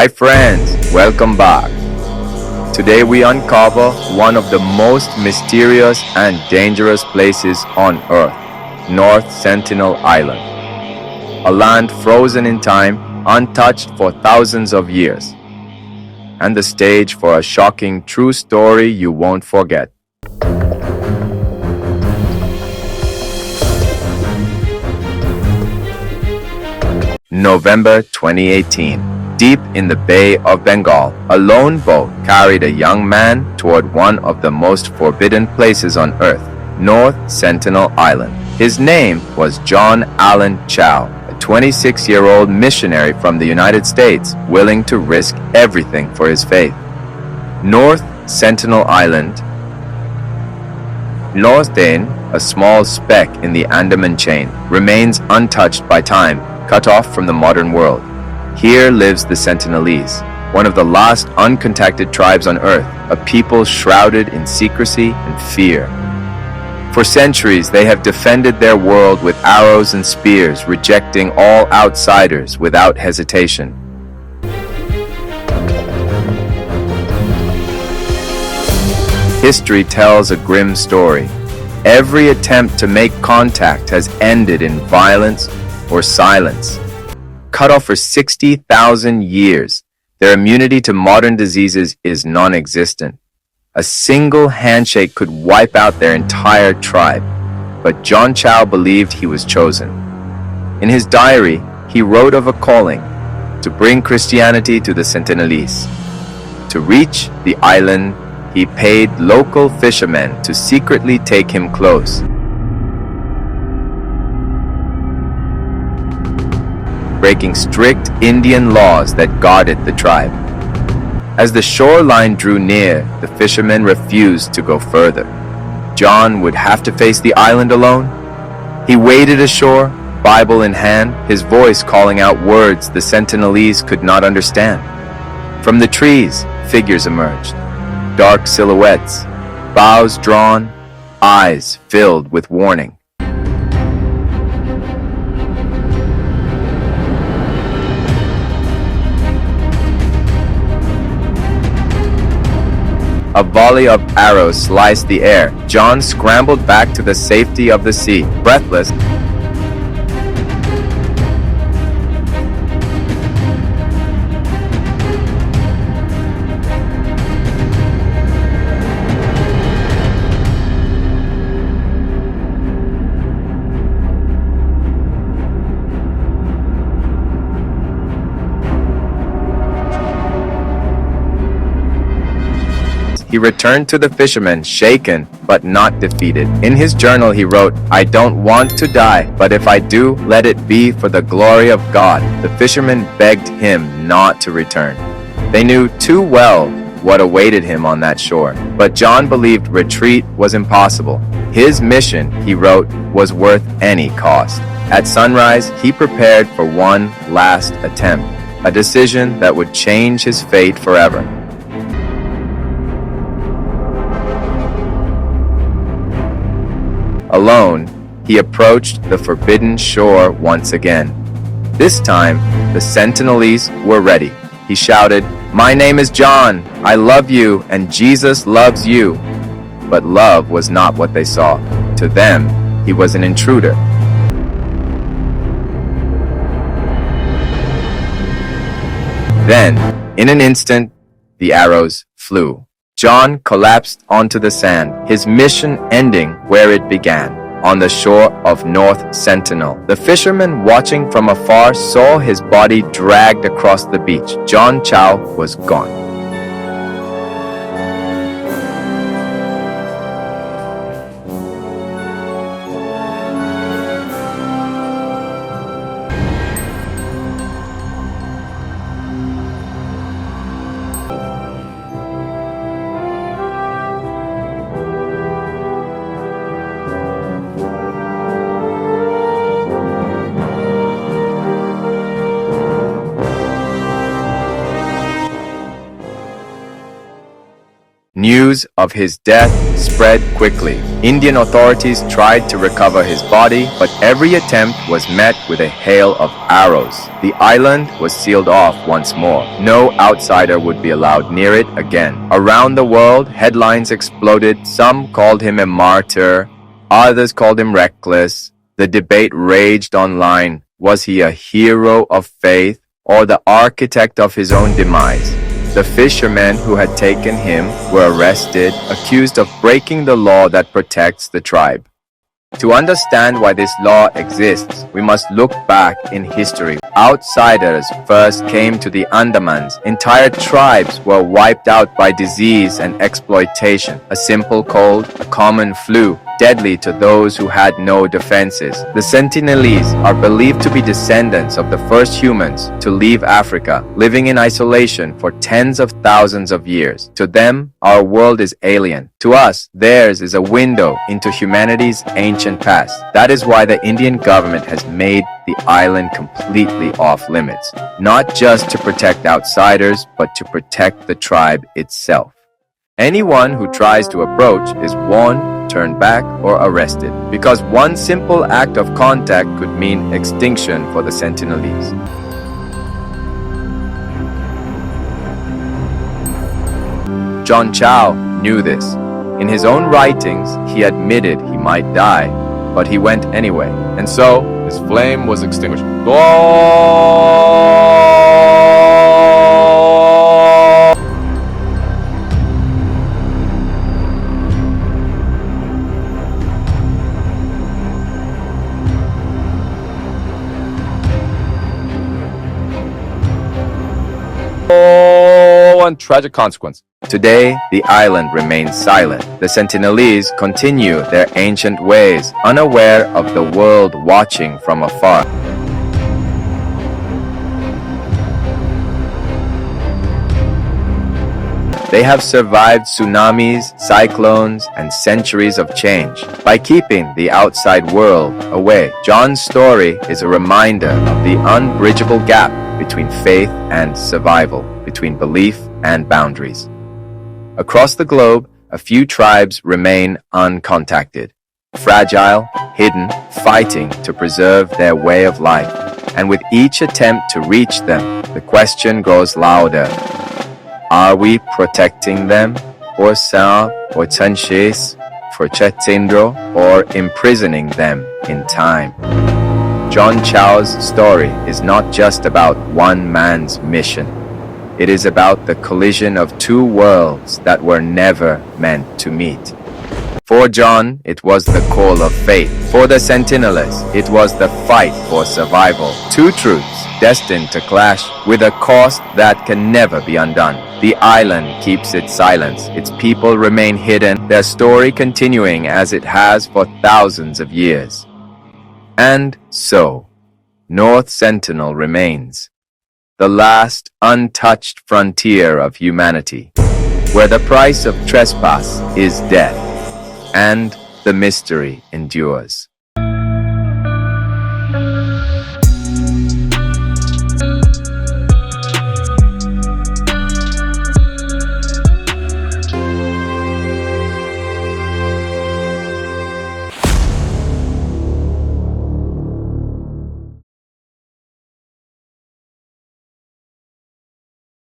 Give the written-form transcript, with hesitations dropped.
Hi friends, welcome back. Today we uncover one of the most mysterious and dangerous places on Earth, North Sentinel Island. A land frozen in time, untouched for thousands of years. And the stage for a shocking true story you won't forget. November 2018. Deep in the Bay of Bengal, a lone boat carried a young man toward one of the most forbidden places on Earth, North Sentinel Island. His name was John Allen Chau, a 26-year-old missionary from the United States, willing to risk everything for his faith. North Sentinel Island, Northden, a small speck in the Andaman chain, remains untouched by time, cut off from the modern world. Here lives the Sentinelese, one of the last uncontacted tribes on Earth, a people shrouded in secrecy and fear. For centuries, they have defended their world with arrows and spears, rejecting all outsiders without hesitation. History tells a grim story. Every attempt to make contact has ended in violence or silence. Cut off for 60,000 years, their immunity to modern diseases is non-existent. A single handshake could wipe out their entire tribe, but John Chau believed he was chosen. In his diary, he wrote of a calling to bring Christianity to the Sentinelese. To reach the island, he paid local fishermen to secretly take him close, breaking strict Indian laws that guarded the tribe. As the shoreline drew near, the fishermen refused to go further. John would have to face the island alone. He waded ashore, Bible in hand, his voice calling out words the Sentinelese could not understand. From the trees, figures emerged, dark silhouettes, bows drawn, eyes filled with warning. A volley of arrows sliced the air. John scrambled back to the safety of the sea, breathless. He returned to the fishermen, shaken but not defeated. In his journal he wrote, "I don't want to die, but if I do, let it be for the glory of God." The fishermen begged him not to return. They knew too well what awaited him on that shore. But John believed retreat was impossible. His mission, he wrote, was worth any cost. At sunrise, he prepared for one last attempt, a decision that would change his fate forever. Alone, he approached the forbidden shore once again. This time, the Sentinelese were ready. He shouted, "My name is John. I love you, and Jesus loves you." But love was not what they saw. To them, he was an intruder. Then, in an instant, the arrows flew. John collapsed onto the sand, his mission ending where it began, on the shore of North Sentinel. The fishermen watching from afar saw his body dragged across the beach. John Chau was gone. News of his death spread quickly. Indian authorities tried to recover his body, but every attempt was met with a hail of arrows. The island was sealed off once more. No outsider would be allowed near it again. Around the world, headlines exploded. Some called him a martyr, others called him reckless. The debate raged online. Was he a hero of faith or the architect of his own demise? The fishermen who had taken him were arrested, accused of breaking the law that protects the tribe. To understand why this law exists, we must look back in history. Outsiders first came to the Andamans. Entire tribes were wiped out by disease and exploitation. A simple cold, a common flu, deadly to those who had no defenses. The Sentinelese are believed to be descendants of the first humans to leave Africa, living in isolation for tens of thousands of years. To them, our world is alien. To us, theirs is a window into humanity's ancient past. That is why the Indian government has made the island completely off limits, not just to protect outsiders, but to protect the tribe itself. Anyone who tries to approach is warned, turned back, or arrested, because one simple act of contact could mean extinction for the Sentinelese. John Chau knew this. In his own writings, he admitted he might die, but he went anyway, and so his flame was extinguished. And tragic consequence. Today, the island remains silent. The Sentinelese continue their ancient ways, unaware of the world watching from afar. They have survived tsunamis, cyclones, and centuries of change by keeping the outside world away. John's story is a reminder of the unbridgeable gap between faith and survival, between belief and boundaries. Across the globe, a few tribes remain uncontacted, fragile, hidden, fighting to preserve their way of life. And with each attempt to reach them, the question grows louder. Are we protecting them, or imprisoning them in time? John Chau's story is not just about one man's mission. It is about the collision of two worlds that were never meant to meet. For John, it was the call of faith. For the Sentinelese, it was the fight for survival. Two truths destined to clash with a cost that can never be undone. The island keeps its silence. Its people remain hidden, their story continuing as it has for thousands of years. And so, North Sentinel remains, the last untouched frontier of humanity, where the price of trespass is death, and the mystery endures.